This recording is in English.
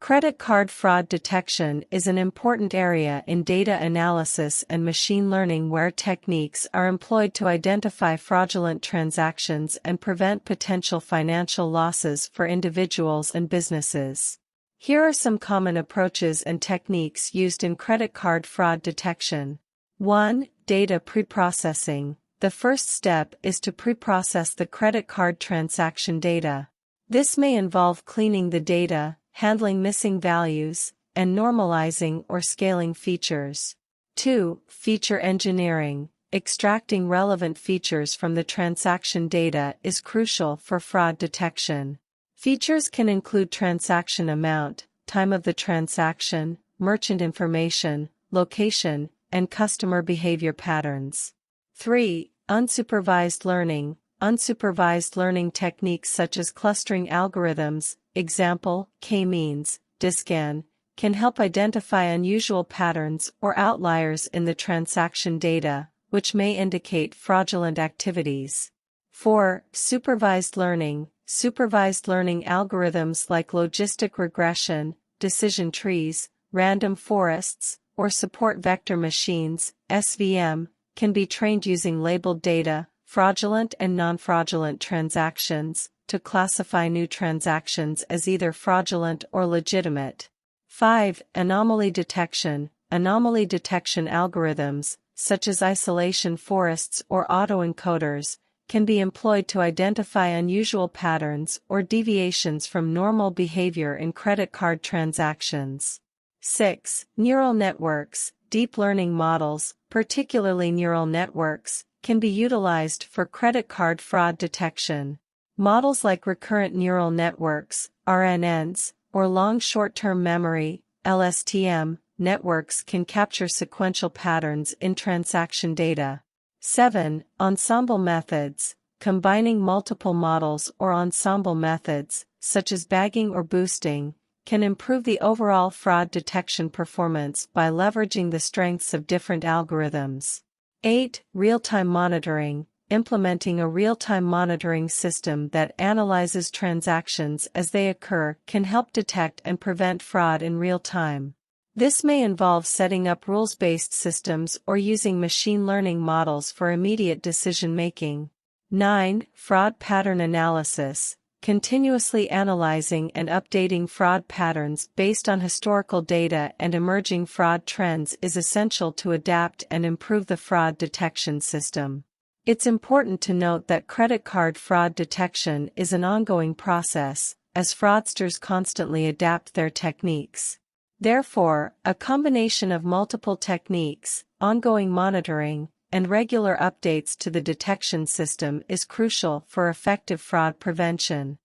Credit card fraud detection is an important area in data analysis and machine learning where techniques are employed to identify fraudulent transactions and prevent potential financial losses for individuals and businesses. Here are some common approaches and techniques used in credit card fraud detection. 1. Data preprocessing. The first step is to preprocess the credit card transaction data. This may involve cleaning the data, handling missing values, and normalizing or scaling features. 2. Feature engineering. Extracting relevant features from the transaction data is crucial for fraud detection. Features can include transaction amount, time of the transaction, merchant information, location, and customer behavior patterns. 3. Unsupervised learning. Unsupervised learning techniques such as clustering algorithms, example, k-means, DISCAN, can help identify unusual patterns or outliers in the transaction data, which may indicate fraudulent activities. 4. Supervised learning. Supervised learning algorithms like logistic regression, decision trees, random forests, or support vector machines, SVM, can be trained using labeled data, fraudulent and non-fraudulent transactions, to classify new transactions as either fraudulent or legitimate. 5. Anomaly detection. Anomaly detection algorithms, such as isolation forests or autoencoders, can be employed to identify unusual patterns or deviations from normal behavior in credit card transactions. 6. Neural networks. Deep learning models, particularly neural networks, can be utilized for credit card fraud detection. Models like recurrent neural networks, RNNs, or long short-term memory, LSTM, networks can capture sequential patterns in transaction data. 7. Ensemble methods. Combining multiple models or ensemble methods, such as bagging or boosting, can improve the overall fraud detection performance by leveraging the strengths of different algorithms. 8. Real-time monitoring. Implementing a real-time monitoring system that analyzes transactions as they occur can help detect and prevent fraud in real time. This may involve setting up rules-based systems or using machine learning models for immediate decision-making. 9. Fraud pattern analysis. Continuously analyzing and updating fraud patterns based on historical data and emerging fraud trends is essential to adapt and improve the fraud detection system. It's important to note that credit card fraud detection is an ongoing process, as fraudsters constantly adapt their techniques. Therefore, a combination of multiple techniques, ongoing monitoring, and regular updates to the detection system is crucial for effective fraud prevention.